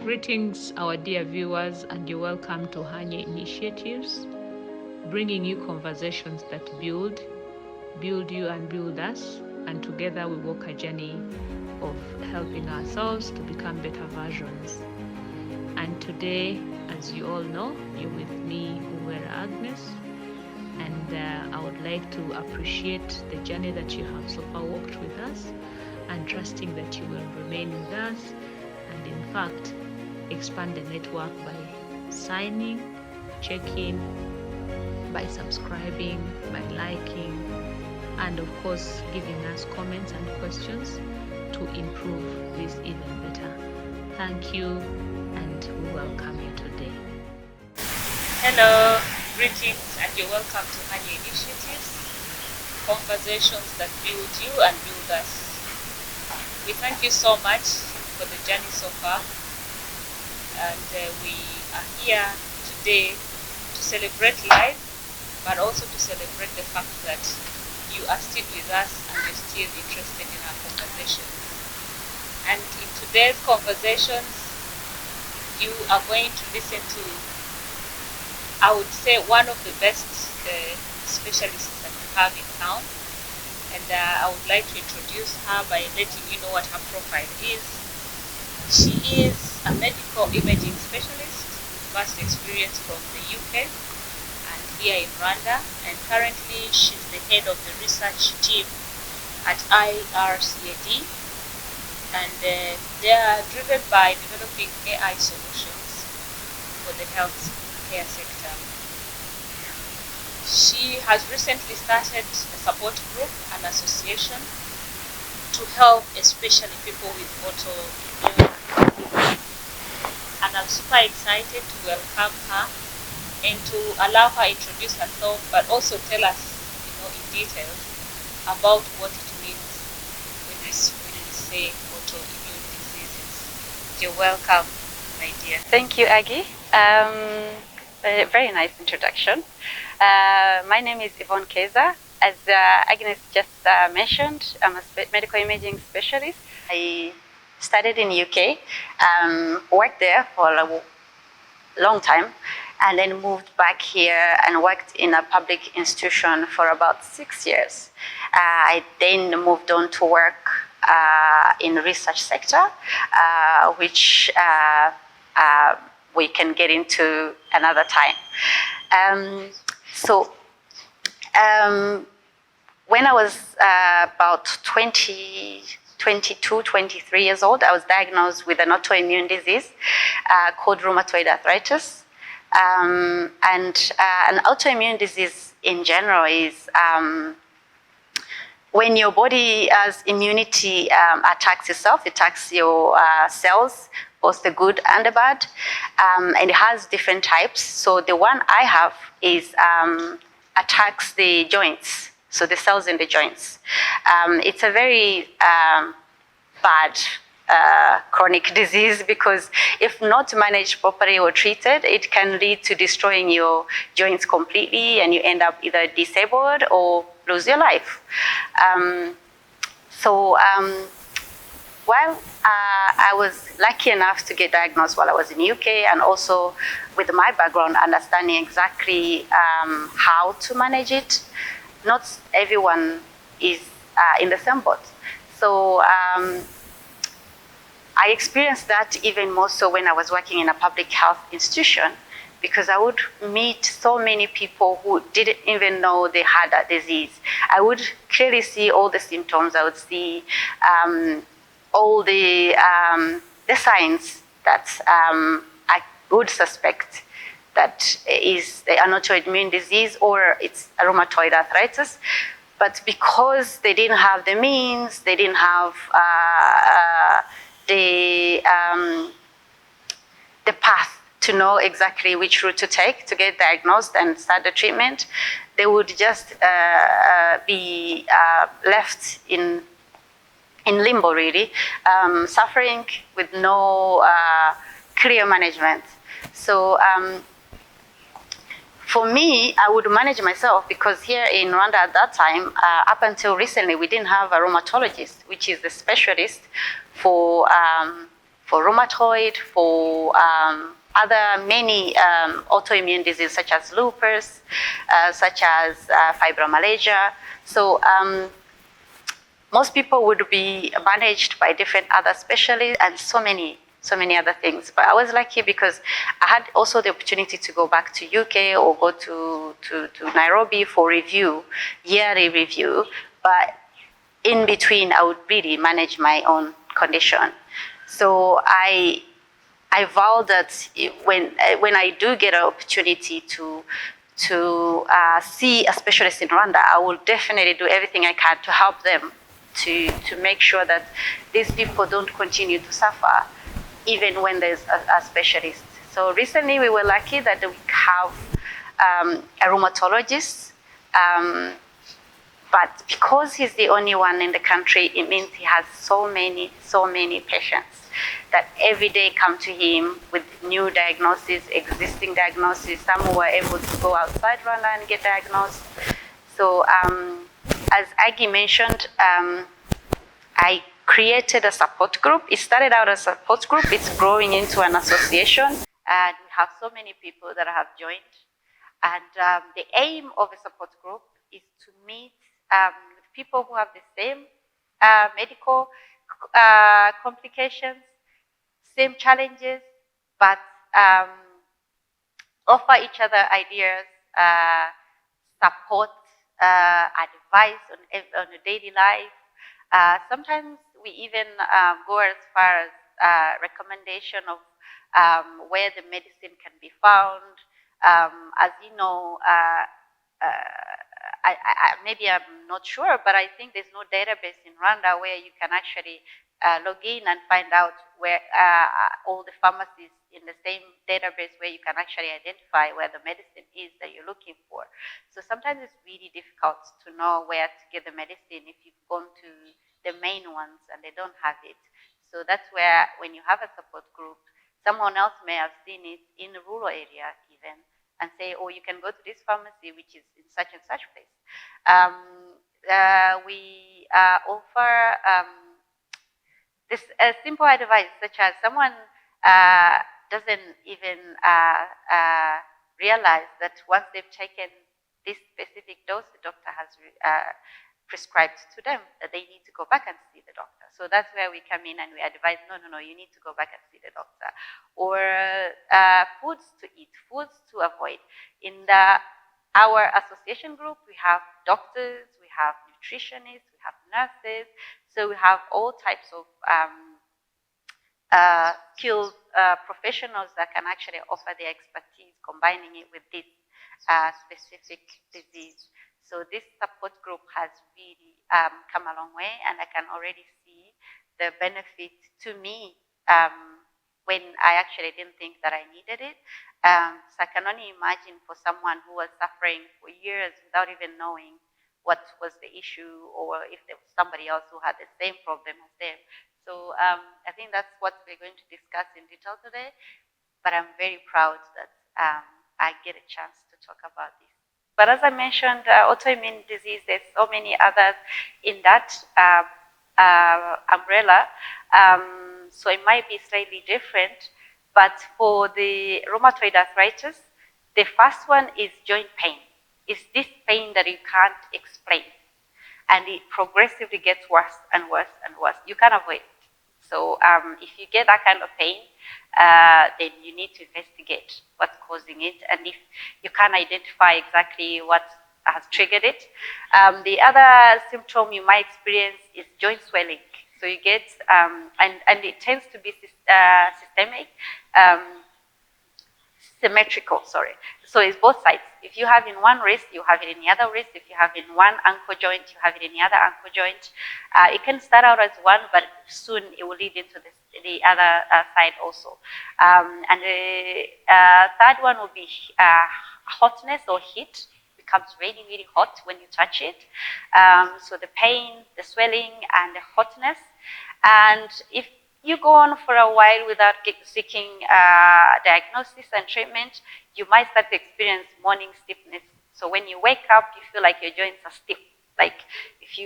Greetings, our dear viewers, and you're welcome to Hanye Initiatives, bringing you conversations that build you and build us, and together we walk a journey of helping ourselves to become better versions. And today, as you all know, you're with me, Uwera Agnes, and I would like to appreciate the journey that you have so far walked with us, and trusting that you will remain with us, and in fact, expand the network by signing, checking, by subscribing, by liking, and of course giving us comments and questions to improve this even better. Thank you, and we welcome you today. Hello, greetings, and you're welcome to Hanye Initiatives, conversations that build you and build us. We thank you so much for the journey so far. And we are here today to celebrate life, but also to celebrate the fact that you are still with us and you're still interested in our conversations. And in today's conversations, you are going to listen to, I would say, one of the best specialists that we have in town. And I would like to introduce her by letting you know what her profile is. She is a medical imaging specialist, vast experience from the UK and here in Rwanda, and currently she's the head of the research team at IRCAD, and they are driven by developing AI solutions for the healthcare sector. She has recently started a support group, an association, to help especially people with autoimmune disease. And I'm super excited to welcome her and to allow her introduce herself, but also tell us, in detail about what it means when we say autoimmune diseases. You're welcome, my dear. Thank you, Aggie. Very nice introduction. My name is Yvonne Keza. As Agnes just mentioned, I'm a medical imaging specialist. I studied in UK, worked there for a long time, and then moved back here and worked in a public institution for about 6 years. I then moved on to work in the research sector, which we can get into another time. When I was about 22, 23 years old, I was diagnosed with an autoimmune disease called rheumatoid arthritis. And an autoimmune disease in general is when your body as immunity attacks itself, it attacks your cells, both the good and the bad, and it has different types. So the one I have is attacks the joints, so the cells in the joints. It's a very bad chronic disease because if not managed properly or treated, it can lead to destroying your joints completely, and you end up either disabled or lose your life. While I was lucky enough to get diagnosed while I was in the UK, and also with my background, understanding exactly how to manage it, not everyone is in the same boat. So I experienced that even more so when I was working in a public health institution, because I would meet so many people who didn't even know they had that disease. I would clearly see all the symptoms. I would see all the signs that I would suspect that is an autoimmune disease or it's a rheumatoid arthritis. But because they didn't have the means, they didn't have the path to know exactly which route to take to get diagnosed and start the treatment, they would just be left in limbo, really, suffering with no clear management. So for me, I would manage myself because here in Rwanda at that time, up until recently, we didn't have a rheumatologist, which is the specialist for for rheumatoid, for other many autoimmune diseases such as lupus, such as fibromyalgia. So most people would be managed by different other specialists and so many other things. But I was lucky because I had also the opportunity to go back to UK or go to Nairobi for review, yearly review. But in between, I would really manage my own condition. So I vow that when I do get an opportunity to see a specialist in Rwanda, I will definitely do everything I can to help them to make sure that these people don't continue to suffer, even when there's a specialist. So recently we were lucky that we have a rheumatologist, but because he's the only one in the country, it means he has so many patients that every day come to him with new diagnoses, existing diagnoses. Some who were able to go outside Rwanda and get diagnosed. So as Aggie mentioned, I created a support group. It started out as a support group. It's growing into an association. And we have so many people that have joined. And the aim of a support group is to meet people who have the same medical complications, same challenges, but offer each other ideas, support, advice on a daily life. Sometimes we even go as far as recommendation of where the medicine can be found. As you know, maybe I'm not sure, but I think there's no database in Rwanda where you can actually log in and find out where all the pharmacies in the same database where you can actually identify where the medicine is that you're looking for. So sometimes it's really difficult to know where to get the medicine if you've gone to the main ones and they don't have it. So that's where when you have a support group, someone else may have seen it in a rural area even, and say, oh, you can go to this pharmacy, which is in such and such place. We offer this simple advice, such as someone doesn't even realize that once they've taken this specific dose, the doctor has prescribed to them, that they need to go back and see the doctor. So that's where we come in and we advise, no, you need to go back and see the doctor. Or foods to eat, foods to avoid. In our association group, we have doctors, we have nutritionists, we have nurses. So we have all types of skilled professionals that can actually offer their expertise, combining it with this specific disease. So this support group has really come a long way, and I can already see the benefit to me when I actually didn't think that I needed it. So I can only imagine for someone who was suffering for years without even knowing what was the issue, or if there was somebody else who had the same problem as them. So I think that's what we're going to discuss in detail today, but I'm very proud that I get a chance to talk about this. But as I mentioned, autoimmune disease, there's so many others in that umbrella. So it might be slightly different, but for the rheumatoid arthritis, the first one is joint pain. It's this pain that you can't explain, and it progressively gets worse and worse and worse. You can't avoid it. So if you get that kind of pain, then you need to investigate what's causing it, and if you can't identify exactly what has triggered it. The other symptom you might experience is joint swelling. So you get, and it tends to be systemic, symmetrical, sorry. So it's both sides. If you have in one wrist, you have it in the other wrist. If you have in one ankle joint, you have it in the other ankle joint. It can start out as one, but soon it will lead into the other side also. And the third one will be hotness or heat. It becomes really, really hot when you touch it. So the pain, the swelling, and the hotness. And if you go on for a while without seeking diagnosis and treatment, you might start to experience morning stiffness. So when you wake up, you feel like your joints are stiff. Like if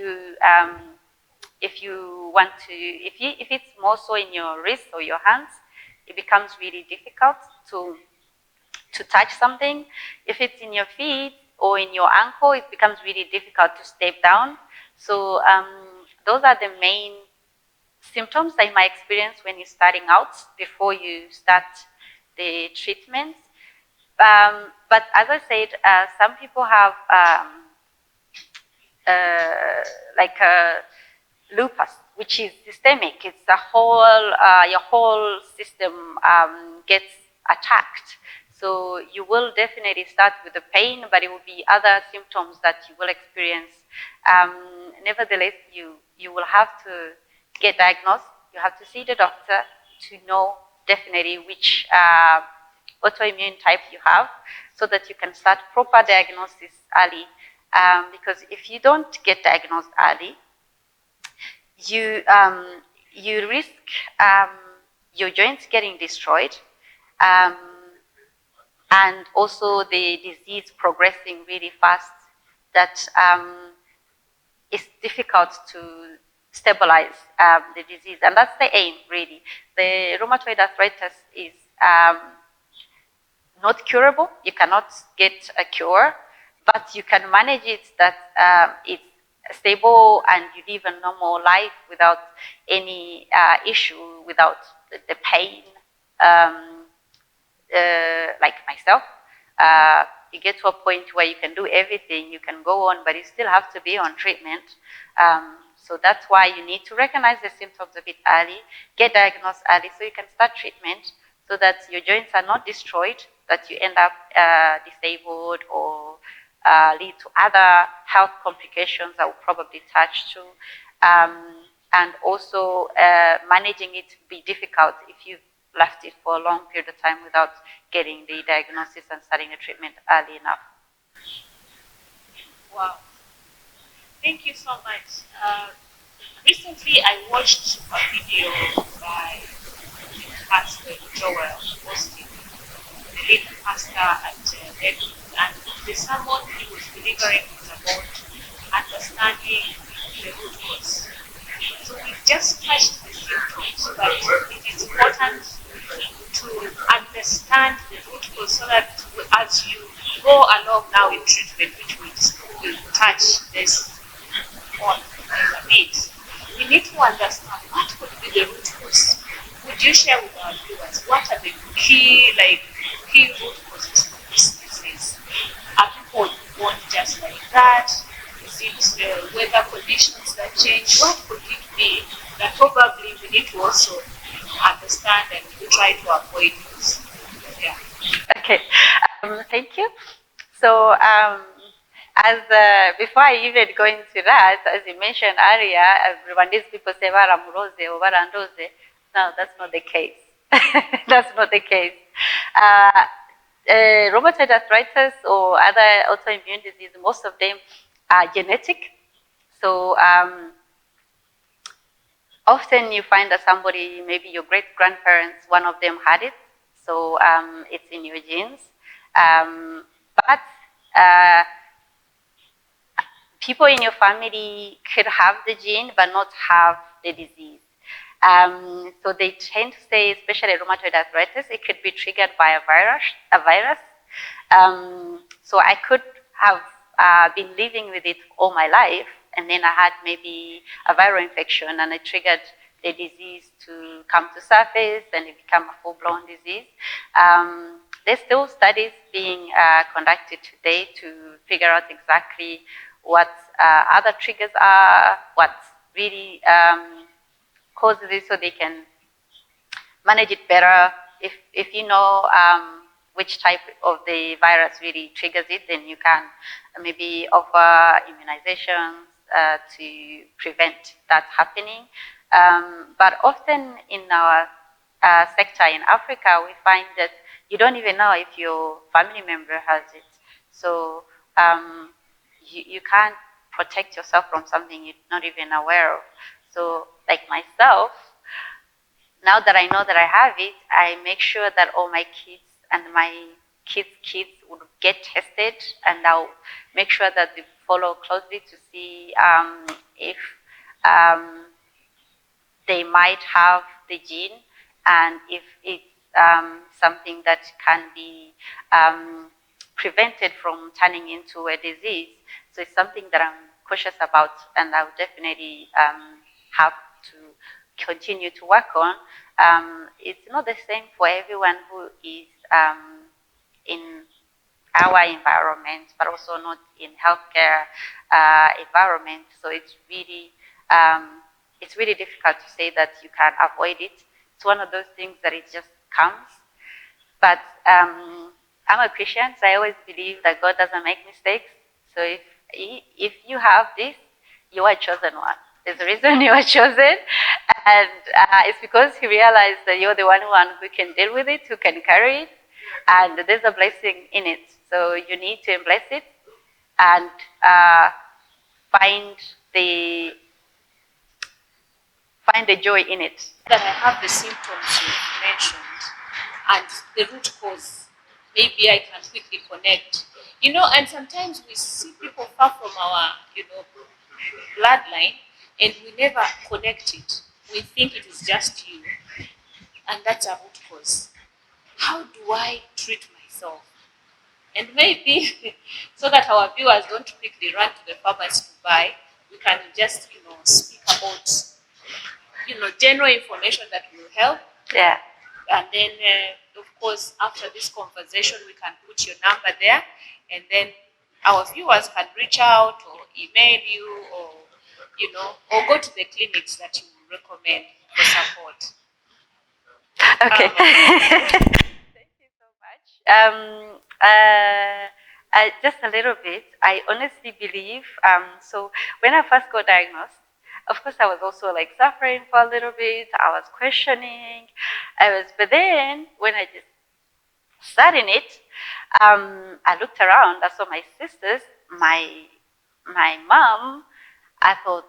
if you want to, if it's more so in your wrist or your hands, it becomes really difficult to touch something. If it's in your feet or in your ankle, it becomes really difficult to step down. So those are the main symptoms in my experience when you're starting out before you start the treatment. But as I said, some people have like lupus, which is systemic. It's the whole, your whole system gets attacked. So you will definitely start with the pain, but it will be other symptoms that you will experience. Nevertheless, you will have to get diagnosed. You have to see the doctor to know definitely which autoimmune type you have, so that you can start proper diagnosis early. Because if you don't get diagnosed early, you risk your joints getting destroyed, and also the disease progressing really fast, that it's difficult to stabilize the disease. And that's the aim, really. The rheumatoid arthritis is not curable. You cannot get a cure, but you can manage it, that it's stable and you live a normal life without any issue, without the pain. Like myself, you get to a point where you can do everything, you can go on, but you still have to be on treatment. So that's why you need to recognize the symptoms a bit early, get diagnosed early so you can start treatment, so that your joints are not destroyed, that you end up disabled or lead to other health complications that will probably touch to. And also managing it will be difficult if you've left it for a long period of time without getting the diagnosis and starting the treatment early enough. Wow. Thank you so much. Recently, I watched a video by Pastor Joel Austin, the lead pastor at Edmund, and the sermon he was delivering was about understanding the root cause. So we've just touched the symptoms, but it is important to understand the root cause, so that as you go along now in treatment, which will touch this on a bit, we need to understand what could be the root cause. Would you share with our viewers what are the key root causes of this disease? Are people born just like that? Is it the weather conditions that change? What could it be that probably we need to also understand and to try to avoid this? Yeah. Okay, thank you. So as before I even go into that, as you mentioned earlier, Rwandese people say "Baramuroze" or "Barandoze." No, that's not the case. That's not the case. Rheumatoid arthritis or other autoimmune disease, most of them are genetic. So often you find that somebody, maybe your great-grandparents, one of them had it. So it's in your genes. But people in your family could have the gene but not have the disease. So they tend to say, especially rheumatoid arthritis, it could be triggered by a virus. So I could have been living with it all my life, and then I had maybe a viral infection and it triggered the disease to come to surface and it became a full-blown disease. There's still studies being conducted today to figure out exactly what other triggers are, what really causes it, so they can manage it better. If you know which type of the virus really triggers it, then you can maybe offer immunizations to prevent that happening. But often in our sector in Africa, we find that you don't even know if your family member has it. So you can't protect yourself from something you're not even aware of. So like myself, now that I know that I have it, I make sure that all my kids and my kids would get tested, and I'll make sure that they follow closely to see if they might have the gene, and if it's something that can be prevented from turning into a disease. So it's something that I'm cautious about, and I would definitely have to continue to work on. It's not the same for everyone who is in our environment, but also not in healthcare environment. So it's really difficult to say that you can avoid it. It's one of those things that it just comes. But I'm a Christian, so I always believe that God doesn't make mistakes. So if you have this, you are a chosen one. There's a reason you are chosen, and it's because He realized that you're the one who can deal with it, who can carry it, and there's a blessing in it. So you need to embrace it and find the joy in it. That I have the symptoms you mentioned and the root cause. Maybe I can quickly connect. And sometimes we see people far from our, bloodline, and we never connect it. We think it is just you, and that's a root cause. How do I treat myself? And maybe so that our viewers don't quickly run to the pharmacy to buy, we can just, speak about, general information that will help. Yeah. And then, of course, after this conversation, we can put your number there, and then our viewers can reach out or email you, or or go to the clinics that you recommend for support. Okay. Thank you so much. Just a little bit. I honestly believe. So when I first got diagnosed, of course, I was also like suffering for a little bit. I was questioning. But then when I just started it, I looked around. I saw my sisters, my mom. I thought,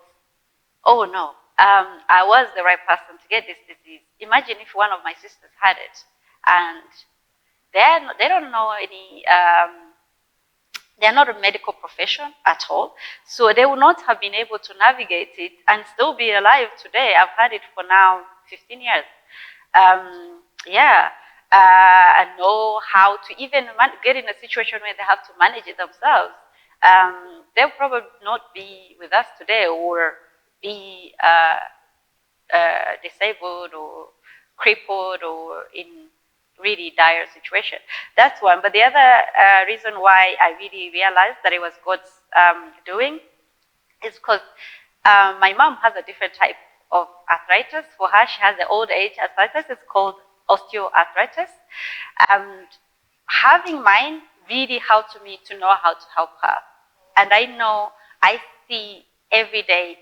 oh no, I was the right person to get this disease. Imagine if one of my sisters had it, and they don't know any. They're not a medical profession at all, so they would not have been able to navigate it and still be alive today. I've had it for now 15 years. And know how to even get in a situation where they have to manage it themselves. They'll probably not be with us today, or be disabled or crippled or in really dire situation. That's one. But the other reason why I really realized that it was God's doing is because my mom has a different type of arthritis. For her, she has the old age arthritis. It's called osteoarthritis. And having mine really helped me to know how to help her. And I see every day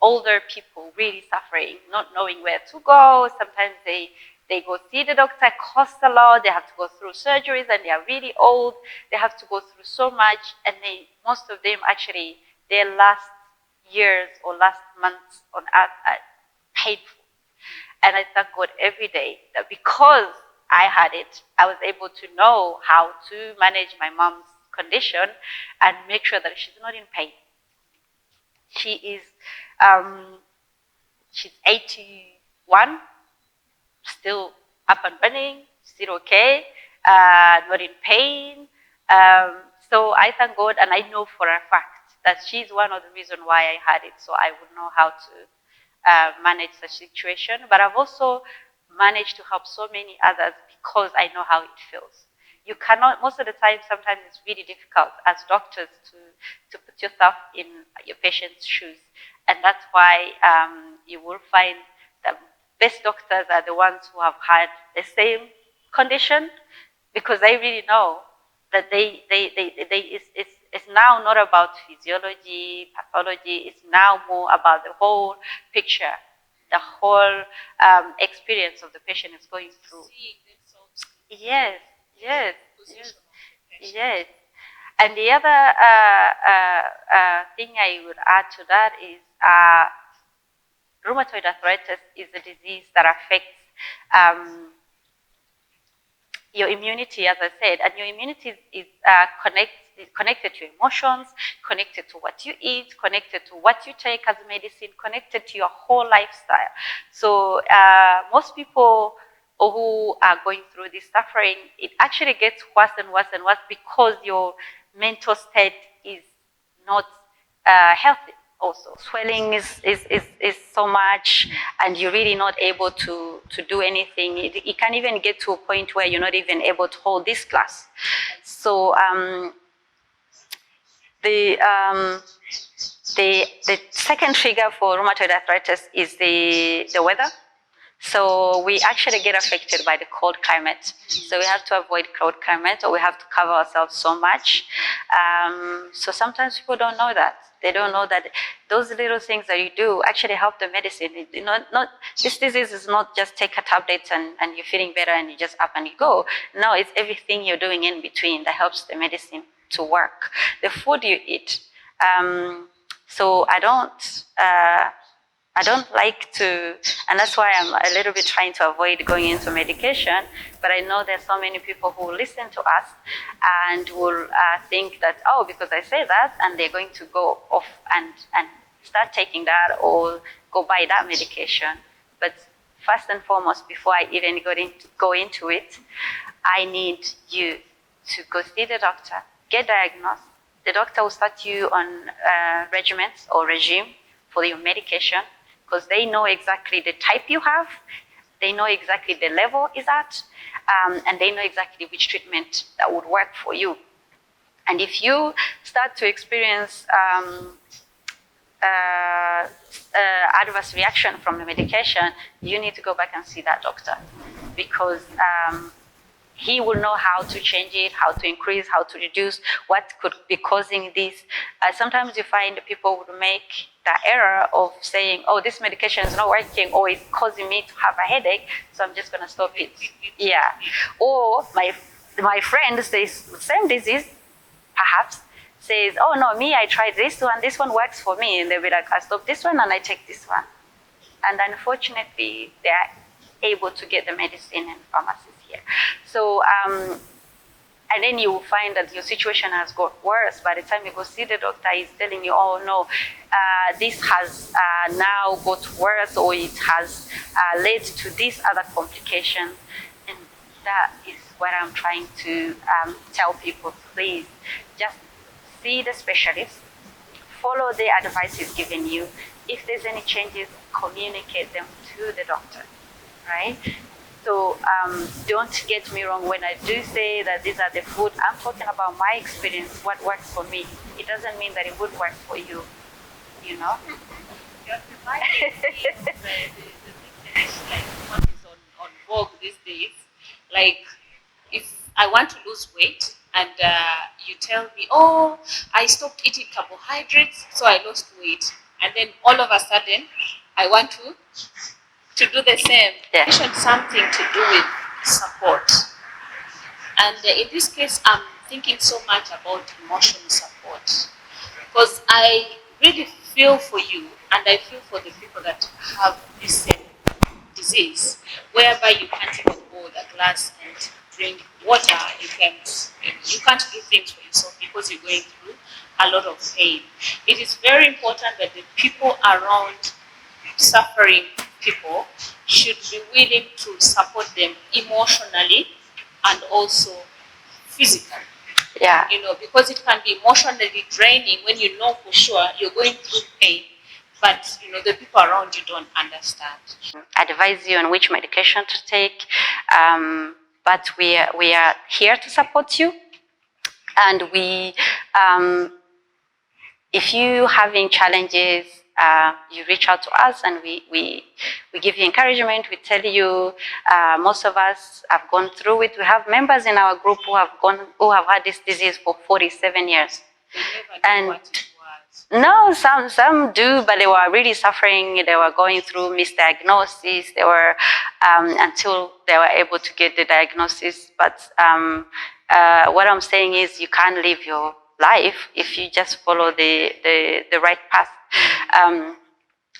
older people really suffering, not knowing where to go. Sometimes they go see the doctor, it costs a lot, they have to go through surgeries, and they are really old, they have to go through so much, and most of them actually, their last years or last months on earth are painful. And I thank God every day that because I had it, I was able to know how to manage my mom's condition and make sure that she's not in pain. She is, she's 81, still up and running, still okay, not in pain. So I thank God, and I know for a fact that she's one of the reasons why I had it, so I would know how to manage the situation. But I've also managed to help so many others because I know how it feels. You cannot, most of the time, sometimes it's really difficult as doctors to put yourself in your patient's shoes. And that's why you will find that best doctors are the ones who have had the same condition, because they really know that it's now not about physiology, pathology, it's now more about the whole picture, the whole experience of the patient is going through. Yes, yes, yes, yes. And the other thing I would add to that is rheumatoid arthritis is a disease that affects your immunity, as I said, and your immunity connects connected to emotions, connected to what you eat, connected to what you take as medicine, connected to your whole lifestyle. So most people who are going through this suffering, it actually gets worse and worse and worse because your mental state is not healthy. Also, swelling is so much, and you're really not able to do anything. It can even get to a point where you're not even able to hold this class. So the second trigger for rheumatoid arthritis is the weather. So we actually get affected by the cold climate. So we have to avoid cold climate, or we have to cover ourselves so much. So sometimes people don't know that. They don't know that those little things that you do actually help the medicine. This disease is not just take a tablet and you're feeling better and you just up and you go. No, it's everything you're doing in between that helps the medicine to work. The food you eat. So I don't like to, and that's why I'm a little bit trying to avoid going into medication, but I know there's so many people who listen to us and will think that, oh, because I say that, and they're going to go off and start taking that or go buy that medication. But first and foremost, before I even go into it, I need you to go see the doctor, get diagnosed. The doctor will start you on regimens or regime for your medication, because they know exactly the type you have, they know exactly the level is at, and they know exactly which treatment that would work for you. And if you start to experience adverse reaction from the medication, you need to go back and see that doctor, because he will know how to change it, how to increase, how to reduce, what could be causing this. Sometimes you find people would make the error of saying, oh, this medication is not working, or it's causing me to have a headache, so I'm just gonna stop it. Yeah. Or my friend says the same disease, perhaps, says, oh no, me, I tried this one works for me. And they'll be like, I stop this one and I take this one. And unfortunately, they're able to get the medicine in pharmacies here. So, and then you will find that your situation has got worse. By the time you go see the doctor, he's telling you, oh no, this has now got worse, or it has led to this other complication. And that is what I'm trying to tell people. Please, just see the specialist, follow the advice he's given you. If there's any changes, communicate them to the doctor, right? So don't get me wrong when I do say that these are the food. I'm talking about my experience, what works for me. It doesn't mean that it would work for you, you know? You're reminding me the thing is like what is on vogue these days. Like if I want to lose weight and you tell me, oh, I stopped eating carbohydrates, so I lost weight. And then all of a sudden, I want to do the same. Yeah. Mentioned something to do with support. And in this case, I'm thinking so much about emotional support. Because I really feel for you, and I feel for the people that have this same disease, whereby you can't even hold a glass and drink water. You can't do things for yourself because you're going through a lot of pain. It is very important that the people around suffering people should be willing to support them emotionally and also physically. Yeah. You know, because it can be emotionally draining when you know for sure you're going through pain, but you know the people around you don't understand. Advise you on which medication to take, but we are here to support you, and if you having challenges, you reach out to us, and we give you encouragement. We tell you, most of us have gone through it. We have members in our group who have had this disease for 47 years. They never knew what it was. No, some do, but they were really suffering. They were going through misdiagnosis. They were until they were able to get the diagnosis. But what I'm saying is, you can't live your life if you just follow the right path.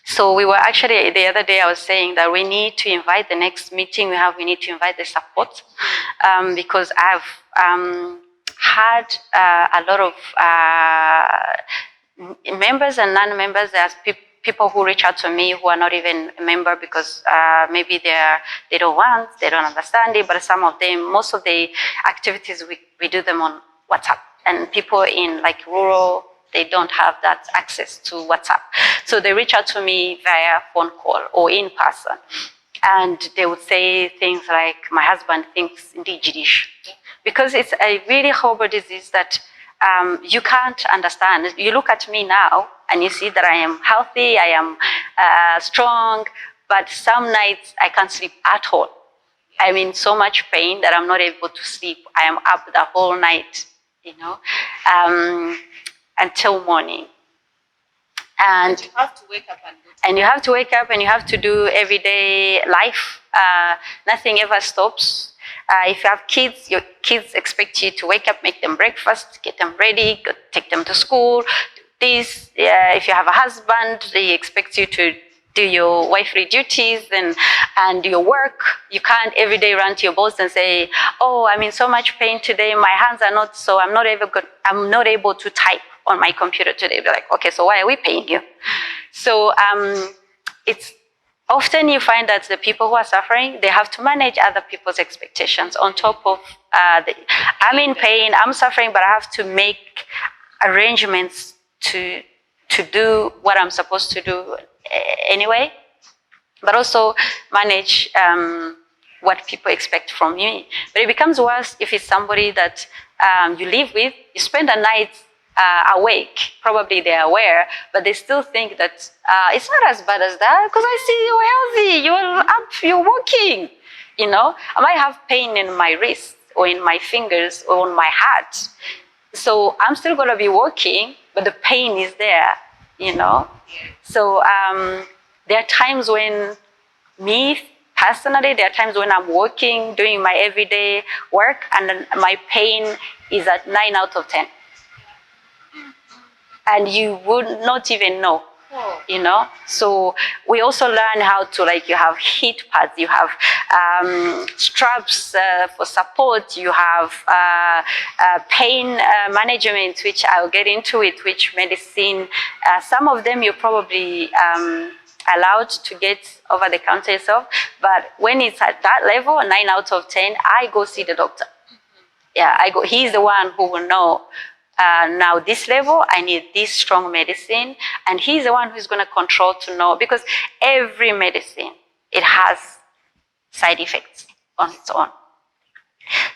So we were actually, the other day I was saying that we need to invite the next meeting we need to invite the support, because I've had a lot of members and non-members. There's people who reach out to me who are not even a member because maybe they don't want, they don't understand it, but some of them, most of the activities, we do them on WhatsApp. And people in like rural, they don't have that access to WhatsApp. So they reach out to me via phone call or in person. And they would say things like, my husband thinks indigenous. Because it's a really horrible disease that you can't understand. You look at me now and you see that I am healthy, I am strong, but some nights I can't sleep at all. I'm in so much pain that I'm not able to sleep. I am up the whole night, until morning. And you have to wake up and you have to wake up and you have to do everyday life. Nothing ever stops. If you have kids, your kids expect you to wake up, make them breakfast, get them ready, take them to school. This, if you have a husband, they expect you to do your wifely duties and your work. You can't every day run to your boss and say, "Oh, I'm in so much pain today. My hands are not so. I'm not able to type on my computer today." They're like, "Okay, so why are we paying you?" So it's often you find that the people who are suffering, they have to manage other people's expectations on top of I'm in pain, I'm suffering, but I have to make arrangements to do what I'm supposed to do anyway, but also manage what people expect from me. But it becomes worse if it's somebody that you live with, you spend a night awake, probably they're aware, but they still think that it's not as bad as that because I see you're healthy, you're up, you're walking. I might have pain in my wrist or in my fingers or on my heart. So I'm still going to be walking, but the pain is there, So there are times when me, personally, there are times when I'm working, doing my everyday work, and my pain is at 9 out of 10. And you would not even know, So we also learn how to, you have heat pads, you have straps for support, you have pain management, which I'll get into it, which medicine, some of them you're probably allowed to get over the counter yourself, but when it's at that level, 9 out of 10, I go see the doctor. Yeah, he's the one who will know. Now this level, I need this strong medicine, and he's the one who's going to control to know, because every medicine, it has side effects on its own.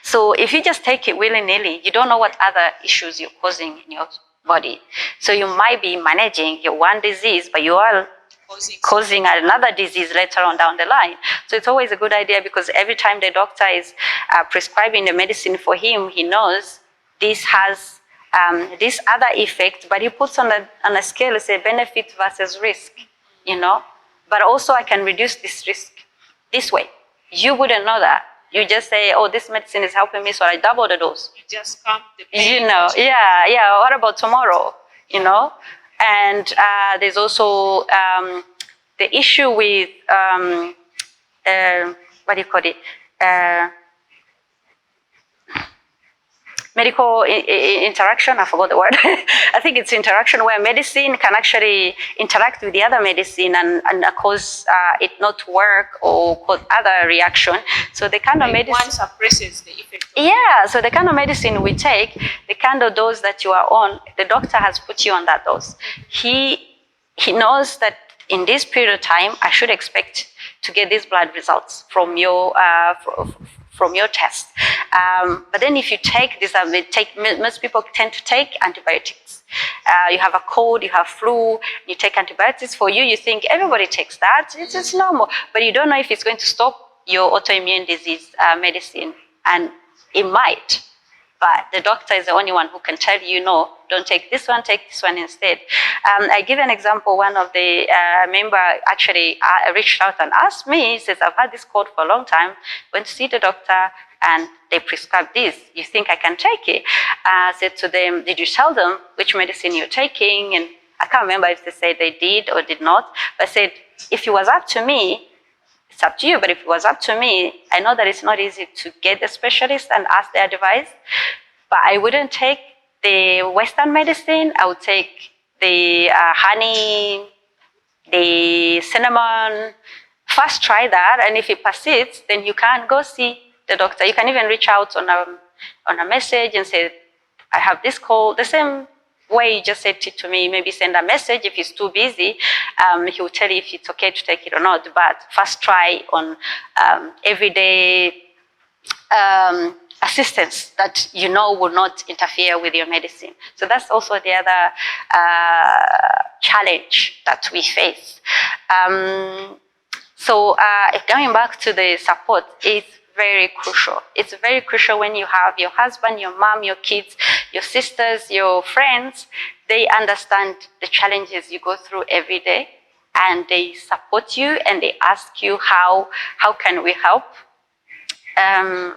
So if you just take it willy-nilly, you don't know what other issues you're causing in your body. So you might be managing your one disease, but you are causing another disease later on down the line. So it's always a good idea, because every time the doctor is prescribing the medicine for him, he knows this has this other effect, but he puts on a scale, say benefit versus risk, But also I can reduce this risk this way. You wouldn't know that. You just say, "Oh, this medicine is helping me, so I double the dose." You just count the pain. Yeah. What about tomorrow? And there's also the issue with what do you call it? Medical interaction, I forgot the word. I think it's interaction, where medicine can actually interact with the other medicine and cause it not to work or cause other reaction. So the kind of medicine... One suppresses the effect. Yeah, so the kind of medicine we take, the kind of dose that you are on, the doctor has put you on that dose. He knows that in this period of time, I should expect to get these blood results from your test. But then if you take this, most people tend to take antibiotics. You have a cold, you have flu, you take antibiotics. For you think everybody takes that. It's just normal. But you don't know if it's going to stop your autoimmune disease medicine. And it might. But the doctor is the only one who can tell you, no, don't take this one, take this one instead. I give an example. One of the member actually reached out and asked me, he says, "I've had this cold for a long time, went to see the doctor, and they prescribed this. You think I can take it?" I said to them, "Did you tell them which medicine you're taking?" And I can't remember if they said they did or did not. But I said, if it was up to me, it's up to you, but if it was up to me, I know that it's not easy to get a specialist and ask their advice. but I wouldn't take the Western medicine. I would take the honey, the cinnamon. First try that, and if it persists, then you can go see the doctor. You can even reach out on a message and say, I have this cold. The same way you just said it to me, maybe send a message. If he's too busy, he will tell you if it's okay to take it or not. But first try on everyday assistance that you know will not interfere with your medicine. So that's also the other challenge that we face. So going back to the support, it's very crucial. It's very crucial when you have your husband, your mom, your kids, your sisters, your friends. They understand the challenges you go through every day, and they support you and they ask you how can we help.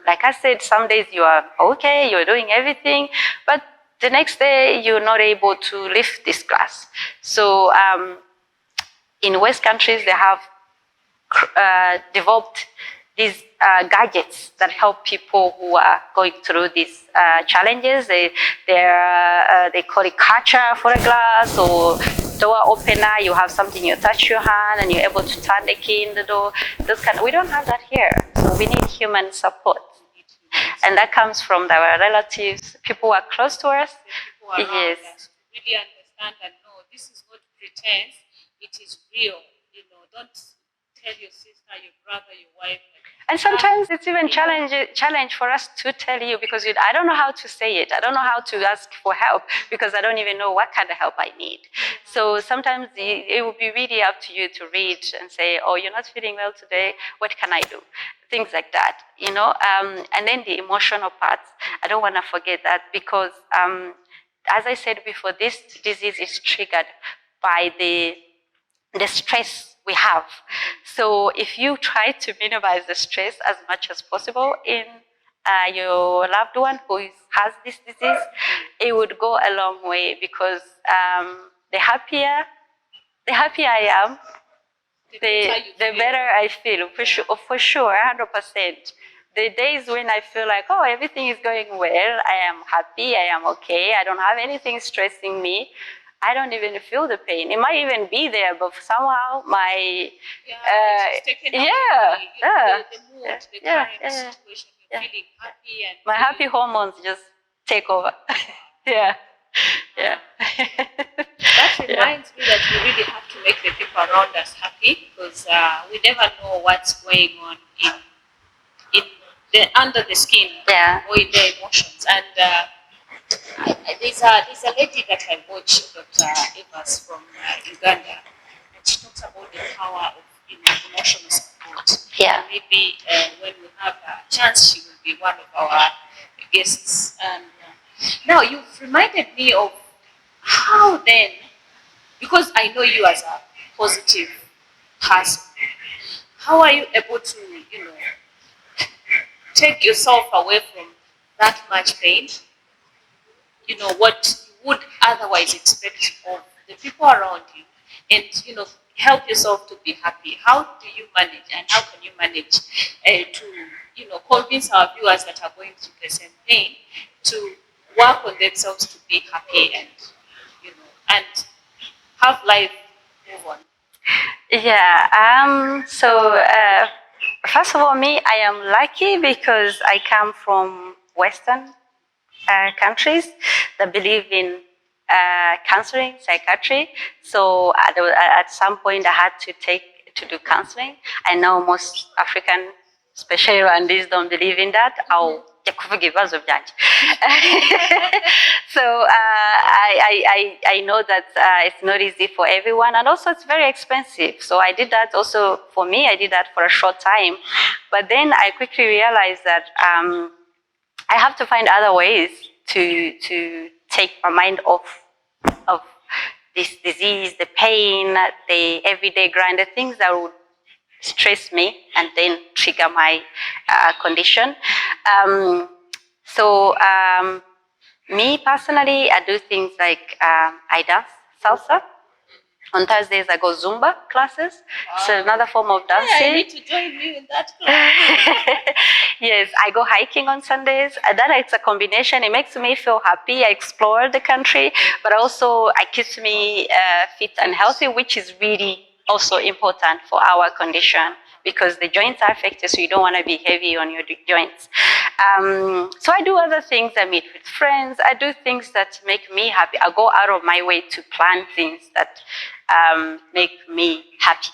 Like I said, some days you are okay, you're doing everything, but the next day you're not able to lift this glass. So in West countries, they have developed these gadgets that help people who are going through these challenges. They call it catcher for a glass or door opener. You have something, you touch your hand and you're able to turn the key in the door. We don't have that here. So we need human support. And that comes from our relatives, people who are close to us. Yes. Us to really understand and know this is not pretense, it is real. Don't tell your sister, your brother, your wife. And sometimes it's even challenge for us to tell you, because I don't know how to say it. I don't know how to ask for help because I don't even know what kind of help I need. So sometimes it will be really up to you to read and say, oh, you're not feeling well today. What can I do? Things like that, And then the emotional parts, I don't want to forget that because, as I said before, this disease is triggered by the stress we have. So if you try to minimize the stress as much as possible in your loved one who has this disease, it would go a long way because the happier I am, the better I feel, for sure, 100%. The days when I feel like, oh, everything is going well, I am happy, I am okay, I don't have anything stressing me, I don't even feel the pain. It might even be there, but somehow my the mood, the current situation, you're feeling happy and my happy hormones just take over. Yeah. That reminds me that we really have to make the people around us happy because we never know what's going on under the skin or in their emotions. And there's a lady that I watch, Dr. Evans from Uganda, and she talks about the power of emotional support. Yeah. Maybe when we have a chance, she will be one of our guests. And now you've reminded me of how then, because I know you as a positive person, how are you able to, take yourself away from that much pain? What you would otherwise expect of the people around you, and help yourself to be happy. How do you manage, and how can you manage to convince our viewers that are going through the same pain to work on themselves to be happy and and have life move on? Yeah. So first of all, I am lucky because I come from Western countries that believe in counseling, psychiatry. So at some point I had to do counseling. I know most African, especially Rwandese, don't believe in that. So I know that it's not easy for everyone, and also it's very expensive. So I did that also for me. I did that for a short time, but then I quickly realized that I have to find other ways to take my mind off of this disease, the pain, the everyday grind, the things that would stress me and then trigger my condition. So me personally, I do things like I dance salsa. On Thursdays, I go Zumba classes. Wow. It's another form of dancing. Yeah, I need to join you in that class. Yes, I go hiking on Sundays. That it's a combination. It makes me feel happy. I explore the country, but also it keeps me fit and healthy, which is really also important for our condition because the joints are affected, so you don't want to be heavy on your joints. So I do other things. I meet with friends. I do things that make me happy. I go out of my way to plan things that make me happy.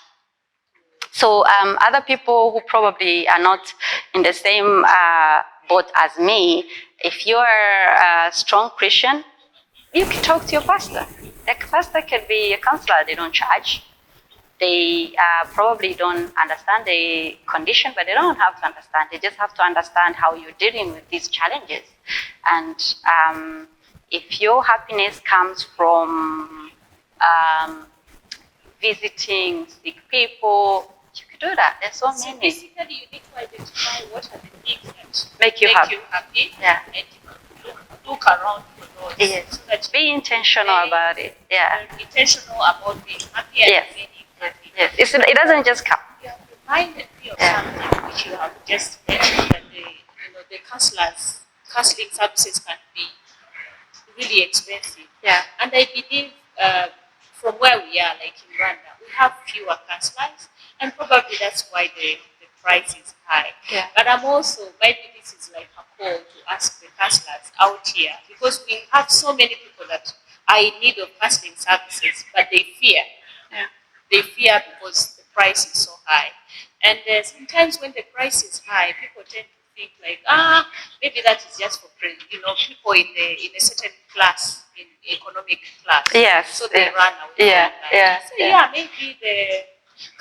So other people who probably are not in the same boat as me, if you're a strong Christian, you can talk to your pastor. The pastor can be a counselor. They don't charge. They probably don't understand the condition, but they don't have to understand. They just have to understand how you're dealing with these challenges. And if your happiness comes from visiting sick people, you could do that. There's so many. Basically, you need to identify what are the things that make you happy. Yeah. And look around for those. Yes. So that be intentional about it. Yeah. Intentional about being happy and being happy. Yes. It doesn't just come. You have reminded me of something which you have just mentioned that the counseling services can be really expensive. Yeah. And I believe from where we are, like in Rwanda, we have fewer counselors, and probably that's why the price is high. Yeah. But I'm also, maybe this is like a call to ask the counselors out here, because we have so many people that are in need of counseling services, but they fear. Yeah. They fear because the price is so high. And sometimes when the price is high, people tend to think like, maybe that is just for people in a certain class, in economic class. Yes. So they run away. Maybe the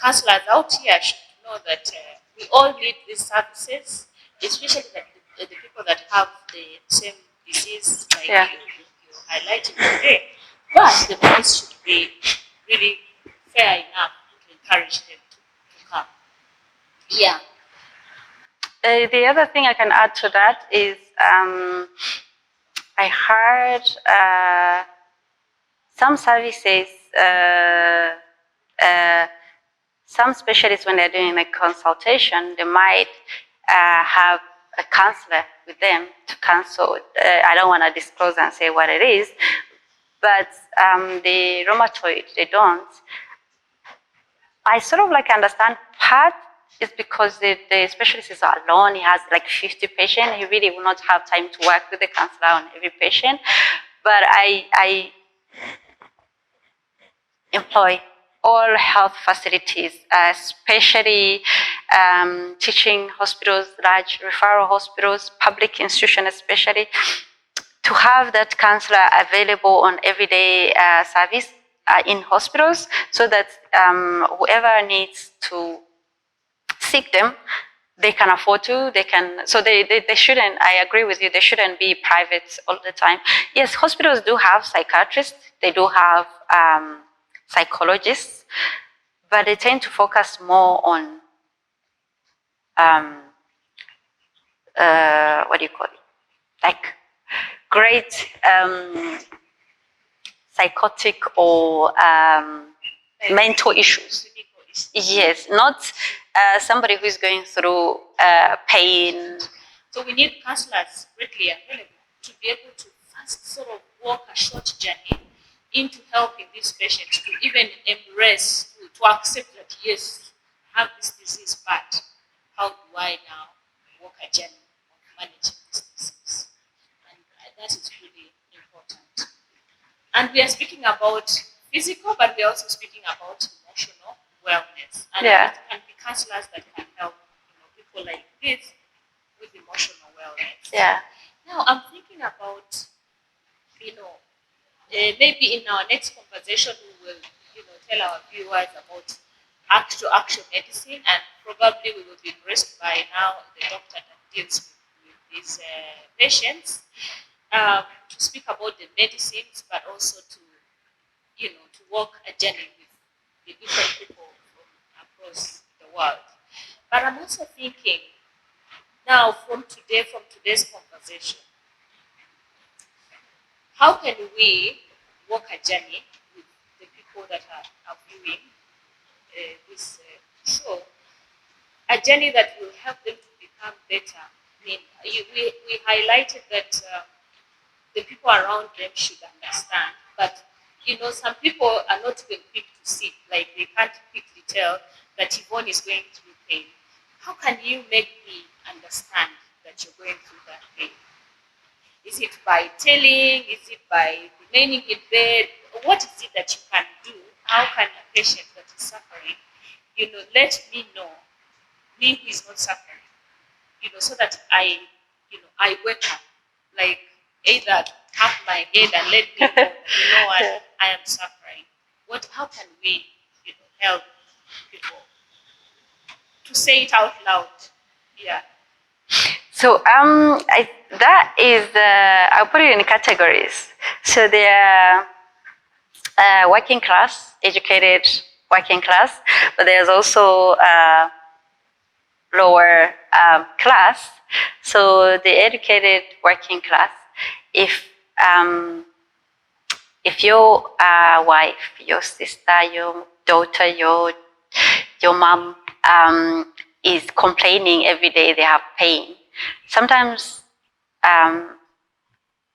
counselors out here should know that we all need these services, especially the people that have the same disease like you highlighted today. But the price should be really fair enough to encourage them to come. Yeah. The other thing I can add to that is I heard some services, some specialists, when they're doing a consultation, they might have a counselor with them to counsel. I don't want to disclose and say what it is, but the rheumatoid, they don't. I sort of understand part is because the specialist is alone. He has 50 patients. He really will not have time to work with the counselor on every patient. But I employ all health facilities, especially teaching hospitals, large referral hospitals, public institutions especially, to have that counselor available on everyday service in hospitals, so that whoever needs to seek them, they can afford to, so they shouldn't, I agree with you, they shouldn't be private all the time. Yes, hospitals do have psychiatrists, they do have psychologists, but they tend to focus more on, great psychotic or mental issues. Yes, not somebody who is going through pain. So we need counselors readily available to be able to first sort of walk a short journey into helping these patients to even embrace, to accept that, yes, I have this disease, but how do I now walk a journey of managing this disease? And that is really important. And we are speaking about physical, but we are also speaking about emotional wellness. And it can be counselors that can help people like this with emotional wellness. Yeah. Now I'm thinking about, maybe in our next conversation we will, tell our viewers about action medicine, and probably we will be graced by now the doctor that deals with these patients to speak about the medicines, but also to walk a journey with the different people from across the world. But I'm also thinking now from today's conversation, how can we walk a journey with the people that are viewing this show, a journey that will help them to become better. I mean, we highlighted that the people around them should understand, but some people are not even quick to see, like they can't quickly tell that Yvonne is going through pain. How can you make me understand that you're going through that pain? Is it by telling? Is it by remaining in bed? What is it that you can do? How can a patient that is suffering, let me know, me who is not suffering, so that I wake up, like either tap my head and let me know, what I am suffering. How can we, help people to say it out loud? Yeah. So that is I'll put it in categories. So there are working class, educated working class, but there's also lower class. So the educated working class, if your wife, your sister, your daughter, your mom is complaining every day they have pain, sometimes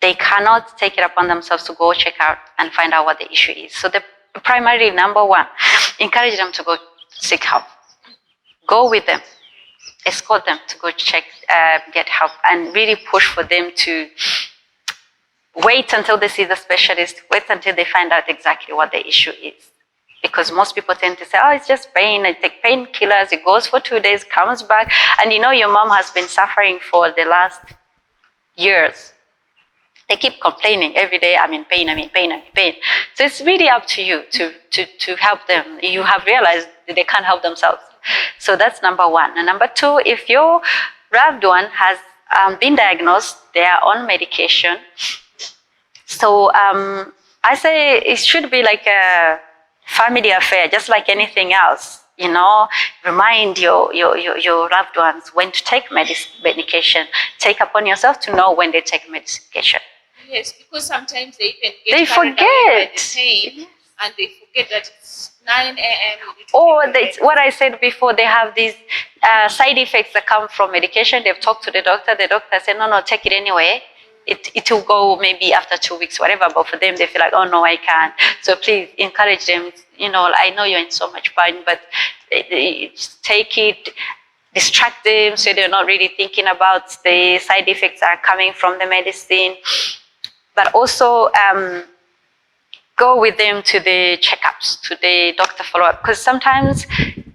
they cannot take it upon themselves to go check out and find out what the issue is. So the primary number one, encourage them to go seek help. Go with them. Escort them to go check, get help, and really push for them to wait until they see the specialist, wait until they find out exactly what the issue is. Because most people tend to say, oh, it's just pain, I take painkillers, it goes for 2 days, comes back, and your mom has been suffering for the last years. They keep complaining every day, I'm in pain, I'm in pain, I'm in pain. So it's really up to you to help them. You have realized that they can't help themselves. So that's number one. And number two, if your loved one has been diagnosed, they are on medication. So I say it should be like a family affair, just like anything else. Remind your loved ones when to take medication. Take upon yourself to know when they take medication. Yes, because sometimes they even get carried away by the pain, and they forget that it's 9 a.m. Or what I said before, they have these side effects that come from medication. They've talked to the doctor. The doctor said, no, take it anyway. It will go maybe after 2 weeks, whatever. But for them, they feel like, oh, no, I can't. So please encourage them. I know you're in so much pain, but take it, distract them so they're not really thinking about the side effects that are coming from the medicine. But also go with them to the checkups, to the doctor follow-up. Because sometimes,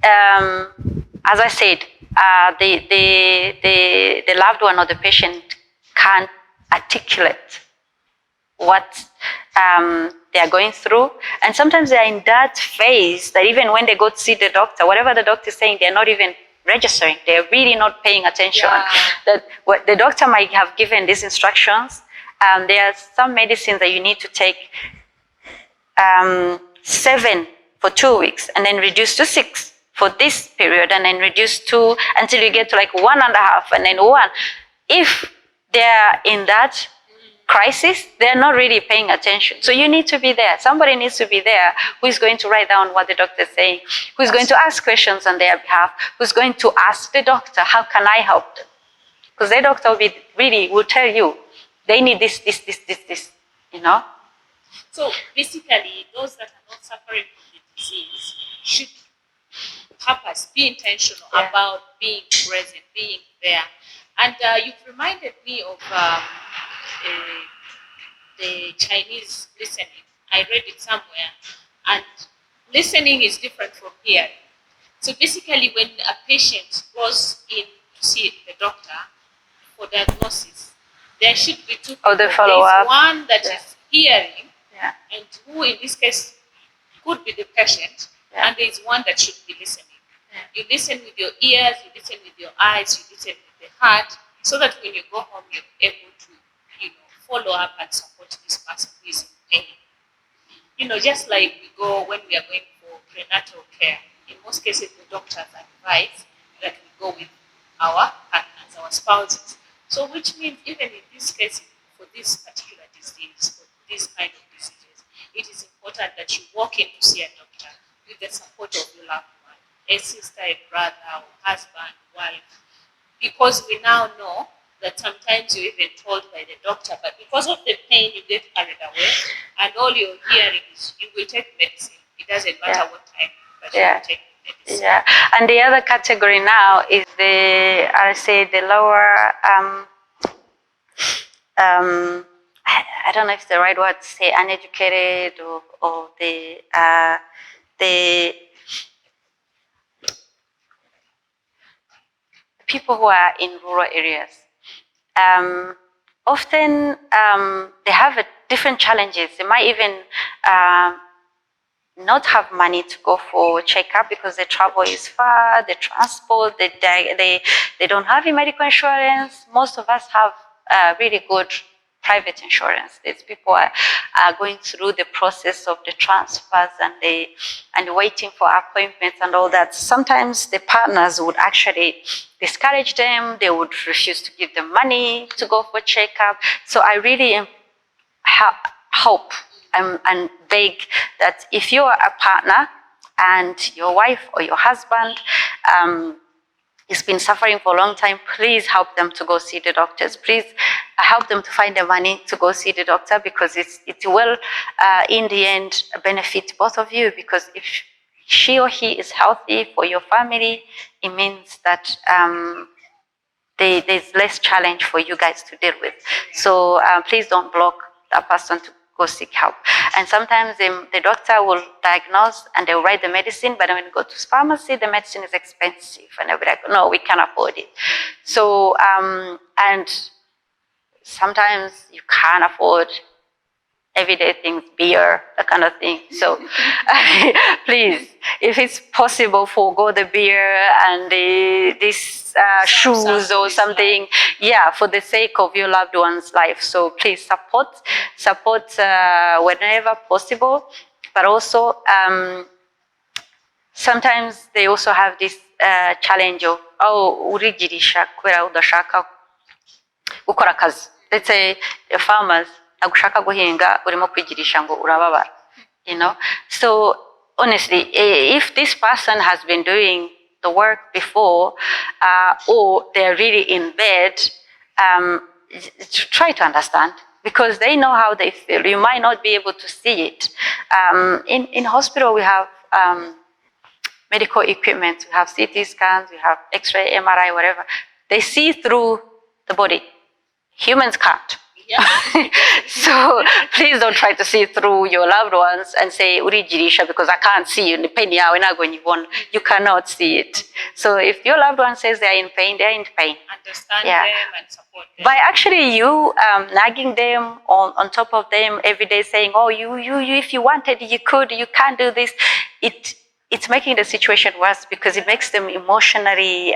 as I said, the loved one or the patient can't articulate what they are going through. And sometimes they are in that phase that even when they go to see the doctor, whatever the doctor is saying, they're not even registering. They're really not paying attention. Yeah. That what the doctor might have given these instructions. There are some medicines that you need to take 7 for 2 weeks and then reduce to 6 for this period and then reduce to until you get to like 1.5 and then 1. If they're in that crisis, they're not really paying attention. So you need to be there. Somebody needs to be there who is going to write down what the doctor is saying, who is going to ask questions on their behalf, who's going to ask the doctor, how can I help them? Because the doctor will tell you, they need this. So basically, those that are not suffering from the disease should purpose, be intentional about being present, being there. And you've reminded me of the Chinese listening. I read it somewhere. And listening is different from hearing. So basically, when a patient goes in to see the doctor for diagnosis, there should be 2 people. The follow-up. There's one that is hearing, and who in this case could be the patient, and there's one that should be listening. You listen with your ears, you listen with your eyes, you listen with the heart, so that when you go home, you're able to, follow up and support this person who is in pain. Just like we go when we are going for prenatal care. In most cases, the doctors advise that we go with our partners, our spouses. So which means even in this case, for this particular disease, for this kind of diseases, it is important that that you walk in to see a doctor with the support of your loved one, a sister, a brother, or husband, wife, because we now know that sometimes you're even told by the doctor, but because of the pain you get carried away, and all you're hearing is you will take medicine. It doesn't matter what time, but you will take medicine. Yeah, and the other category now is I say the lower, I don't know if it's the right word to say uneducated or the people who are in rural areas. Often they have different challenges. They might even not have money to go for checkup because the travel is far, the transport, they don't have a medical insurance. Most of us have really good private insurance. These people are going through the process of the transfers and waiting for appointments and all that. Sometimes the partners would actually discourage them. They would refuse to give them money to go for checkup. So I really hope and beg that if you are a partner and your wife or your husband has been suffering for a long time, please help them to go see the doctors. Please help them to find the money to go see the doctor, because it will, in the end, benefit both of you, because if she or he is healthy for your family, it means that there's less challenge for you guys to deal with. So please don't block that person to go seek help. And sometimes the doctor will diagnose and they'll write the medicine, but when you go to the pharmacy, the medicine is expensive. And they'll be like, no, we can't afford it. So, and sometimes you can't afford everyday things, beer, that kind of thing. So please, if it's possible, forgo the beer and these shoes or something, yeah, for the sake of your loved one's life. So please support whenever possible. But also, sometimes they also have this challenge of, urigirisha kubera udashaka gukora akazi. Let's say farmers, agushaka guhinga urimo kwigirisha ngo urababara, you know. So honestly, if this person has been doing the work before, or they're really in bed, try to understand, because they know how they feel. You might not be able to see it. In hospital, we have medical equipment. We have CT scans, we have X-ray, MRI, whatever. They see through the body. Humans can't. Yeah. So please don't try to see through your loved ones and say urijirisha because I can't see you. You cannot see it. So if your loved one says they're in pain, they're in pain. Understand them and support them. By actually you nagging them on top of them every day, saying, "Oh, you, if you wanted, you could. You can't do this." It's making the situation worse, because it makes them emotionally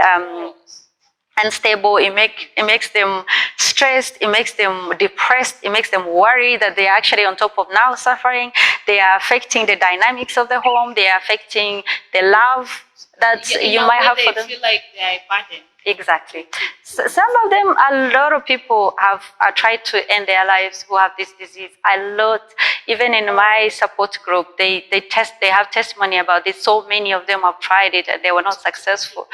unstable. It makes them stressed. It makes them depressed. It makes them worried that they are actually on top of now suffering. They are affecting the dynamics of the home. They are affecting the love that you might have for them. They feel like they are a burden. Exactly. So some of them, a lot of people have tried to end their lives who have this disease. A lot, even in my support group, they have testimony about this. So many of them have tried it and they were not successful.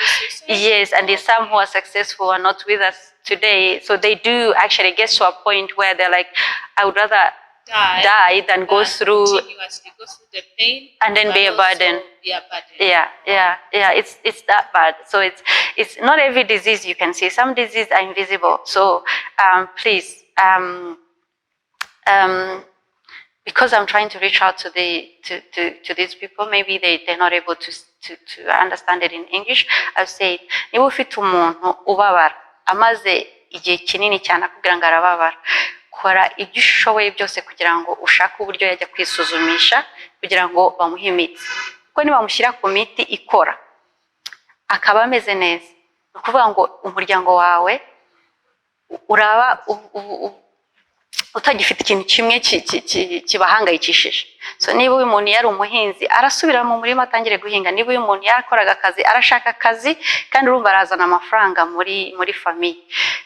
Yes, and there's some who are successful are not with us today. So they do actually get to a point where they're like, I would rather die than go through the pain and then be a burden. Yeah. It's that bad. So it's not every disease you can see. Some diseases are invisible. So please, because I'm trying to reach out to these people, maybe they're not able to understand it in English. I'll say, niba ufite umuntu ubabara amaze igihe kinini cyane akubwira ngo arababara, kora ibyo ushoboye byose kugira ngo ushake uburyo yajya kwisuzumisha kugira ngo bamuhe imiti. Kuko nibamushyira ku miti ikora akaba ameze neza, ni ukuvuga ngo umuryango wawe uraba utagifite ikintu kimwe kibahangayikishije. So niba uyu muntu yari umuhinzi arasubira mu murima atangire guhinga, niba uyu muntu yakoraga akazi arashaka akazi, kandi urumva arazana amafaranga muri famiye.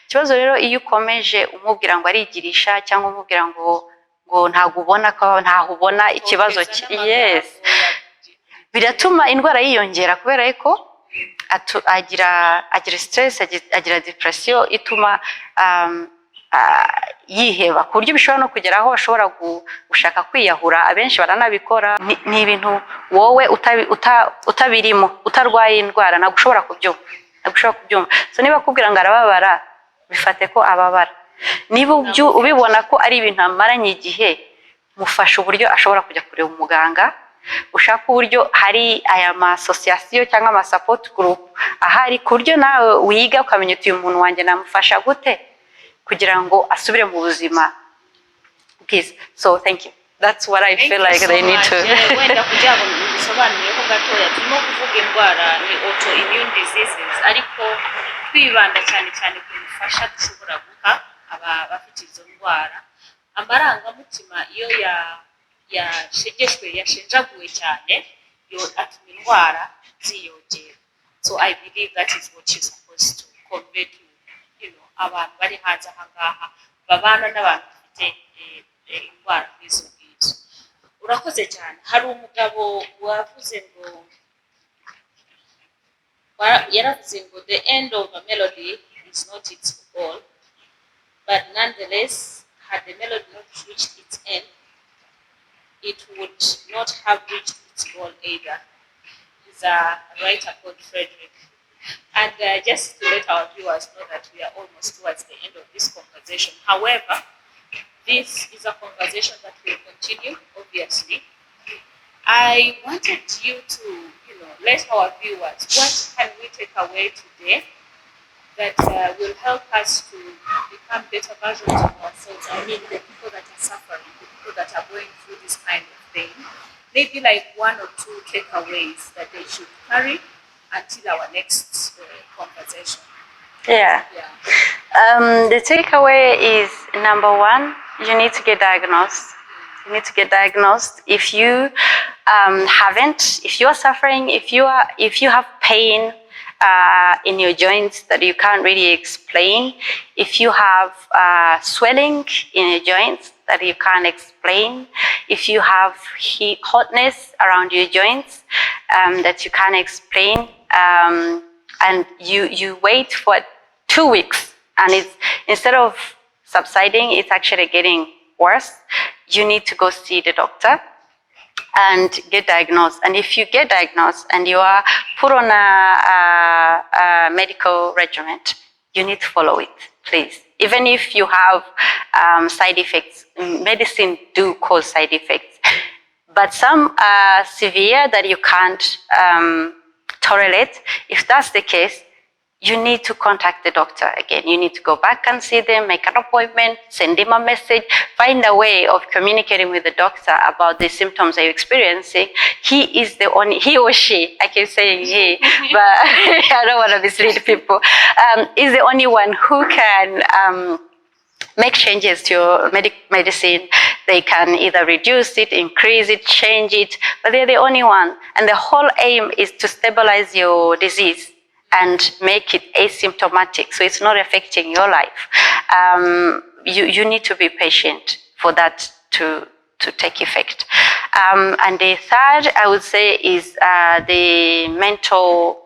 Ikibazo rero iyo ukomeje umubwira ngo arigirisha cyangwa umubwira ngo ngo ntago ubona ko ntaho ubona ikibazo yes biratuma indwara yiyongera kubera ko agira stress agira depression ituma yiheba ku buryo bishobora no kugeraho ashobora gushaka kwiyahura abenshi baranabikora ni ibintu wowe utabirimo utarwaye indwara ntabwo ushobora kubyumva so niba kubwira ngo arababara bifate ko ababara niba ubibona ko ari ibintu amaranye igihe mufasha uburyo ashobora kujya kureba umuganga ushaka uburyo hari aya masosiyasiyo cyangwa amasapoti gurupu ahari ku buryo nawe wiga ukamenya uti uyu muntu wanjye namufasha gute kugira ngo asubire mu buzima bwiza. So thank you. That's what I feel like they need to. Wenda kugira ngo bisobanureho gatoya turimo kuvuga indwara ni autoimmune diseases ariko twibanda cyane ku bifasha dushobora guha abafite izo ndwara amarangamutima iyo yashenjaguwe cyane yo atuma indwara ziyongera. So I believe that is what you're supposed to convey to abantu bari hanze aha ngaha babana n'abantu bafite indwara nk'izo ngizo. Urakoze cyane. Hari umugabo wavuze ngo yaravuze ngo the end of a melody is not its goal, but nonetheless had the melody not reached its end it would not have reached its goal either. He's a writer called Frederick. And just to let our viewers know that we are almost towards the end of this conversation. However, this is a conversation that will continue, obviously. I wanted you to, let our viewers, what can we take away today that will help us to become better versions of ourselves? I mean, the people that are suffering, the people that are going through this kind of thing. Maybe like 1 or 2 takeaways that they should carry until our next conversation. Yeah. The takeaway is number 1, you need to get diagnosed. You need to get diagnosed. If you haven't, if you are suffering, if you have pain in your joints that you can't really explain, if you have swelling in your joints that you can't explain, if you have hotness around your joints that you can't explain, and you wait for 2 weeks and it's instead of subsiding, it's actually getting worse, you need to go see the doctor and get diagnosed. And if you get diagnosed and you are put on a medical regimen, you need to follow it, please. Even if you have side effects, medicine do cause side effects, but some are severe that you can't tolerate. If that's the case, you need to contact the doctor again. You need to go back and see them, make an appointment, send him a message, find a way of communicating with the doctor about the symptoms you're experiencing. He or she, I can say he, but I don't want to mislead people, is the only one who can make changes to your medicine. They can either reduce it, increase it, change it, but they're the only one. And the whole aim is to stabilize your disease and make it asymptomatic, so it's not affecting your life. You need to be patient for that to take effect. And the third, I would say, is the mental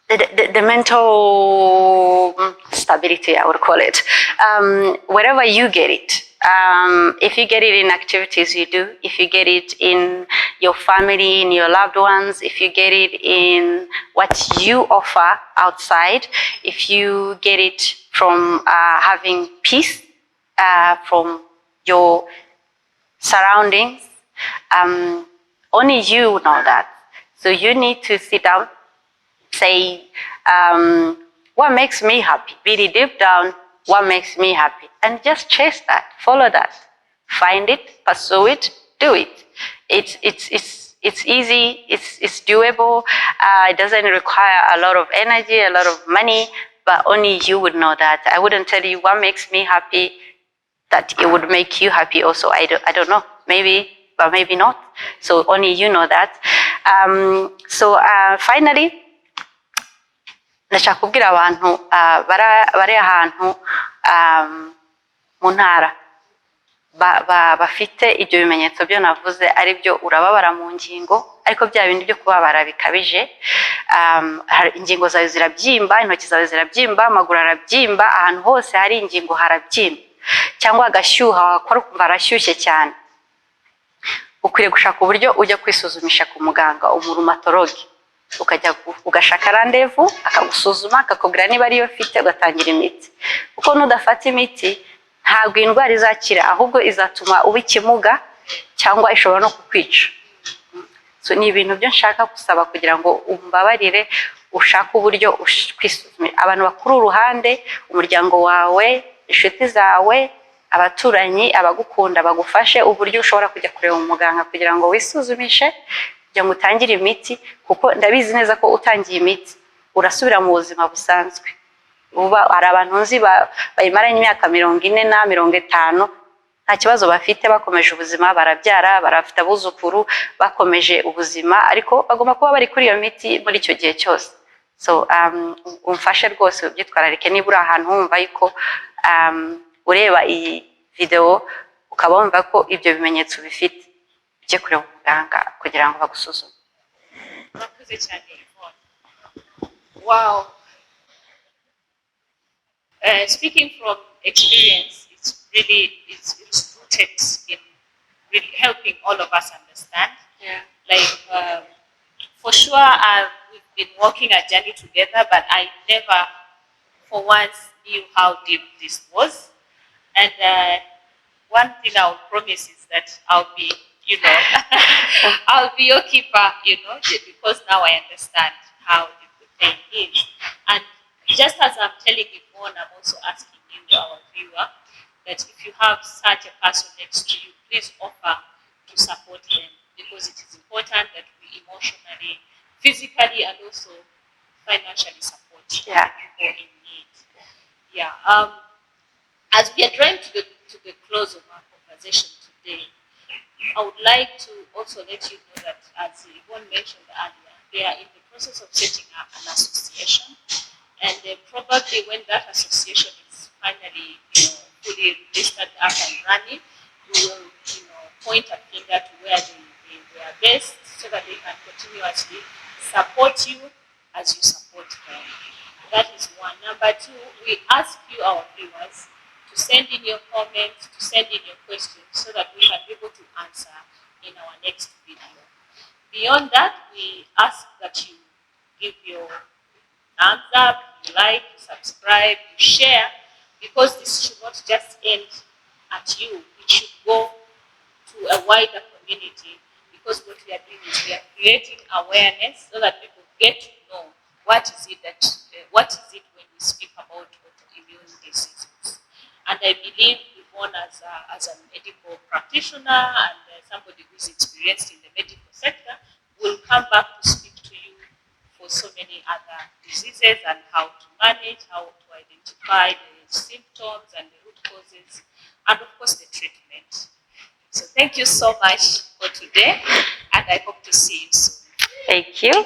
the mental stability, I would call it. Wherever you get it, if you get it in activities you do, if you get it in your family, in your loved ones, if you get it in what you offer outside, if you get it from having peace from your surroundings, only you know that. So you need to sit down, say, what makes me happy? Really deep down, what makes me happy? And just chase that, follow that, find it, pursue it, do it. It's easy, it's doable. It doesn't require a lot of energy, a lot of money, but only you would know that. I wouldn't tell you what makes me happy, that it would make you happy also. I don't know, maybe, but maybe not. So only you know that. Finally, ndashaka kubwira abantu bari ahantu mu ntara bafite ibyo bimenyetso byo navuze ari byo urababara mu ngingo ariko bya bindi byo kubabara bikabije, ingingo zawe zirabyimba, intoki zawe zirabyimba, amaguru arabyimba, ahantu hose hari ingingo harabyimba, cyangwa agashyuha wakora ukumva arashyushye cyane, ukwiriye gushaka uburyo ujya kwisuzumisha ku muganga umurumatologe, ukajya ugashaka randevu akagusuzuma akakubwira niba ariyo ufite ugatangira imiti, kuko nudafata imiti ntabwo indwara izakira ahubwo izatuma uba ikimuga cyangwa ishobora no kukwica. So ni ibintu byo nshaka gusaba kugira ngo umbabarire ushaka uburyo kwisuzumira, abantu bakuru uruhande, umuryango wawe, inshuti zawe, abaturanyi, abagukunda bagufashe uburyo ushobora kujya kureba umuganga kugira ngo wisuzumishe kugira ngo utangire imiti, kuko ndabizi neza ko utangiye imiti urasubira mu buzima busanzwe. Uba ari abantu nzi bayimaranye imyaka 40 na 50 nta kibazo bafite, bakomeje ubuzima, barabyara, barafite abuzukuru, bakomeje ubuzima, ariko bagomba kuba bari kuri iyo miti muri icyo gihe cyose. So umfashe rwose ubyitwararike, niba uri ahantu wumva yuko ureba iyi video ukaba wumva ko ibyo bimenyetso bifite, ujye kureba umuganga kugira ngo bagusuzume. Murakoze cyane. Wow. Speaking from experience, it's rooted in really helping all of us understand. Yeah. Like for sure, we've been walking a journey together, but I never, for once, knew how deep this was. And one thing I'll promise is that I'll be, I'll be your keeper, because now I understand how deep the pain is. And just as I'm telling Yvonne, I'm also asking you, our viewer, that if you have such a person next to you, please offer to support them, because it is important that we emotionally, physically, and also financially support people in need. Yeah. As we are drawing to the close of our conversation today, I would like to also let you know that, as Yvonne mentioned earlier, they are in the process of setting up an association. And probably when that association is finally, fully registered up and running, we will, point a finger to where they are best, so that they can continuously support you as you support them. That is one. Number two, we ask you, our viewers, to send in your comments, to send in your questions, so that we can be able to answer in our next video. Beyond that, we ask that you give your thumbs up, you like, you subscribe, you share, because this should not just end at you. It should go to a wider community, because what we are doing is we are creating awareness so that people get to know what is it when we speak about autoimmune diseases. And I believe Yvonne, as a medical practitioner and somebody who is experienced in the medical sector, will come back to speak to you for so many other diseases and how to manage, how to identify the symptoms and the root causes, and of course the treatment. So thank you so much for today, and I hope to see you soon. Thank you.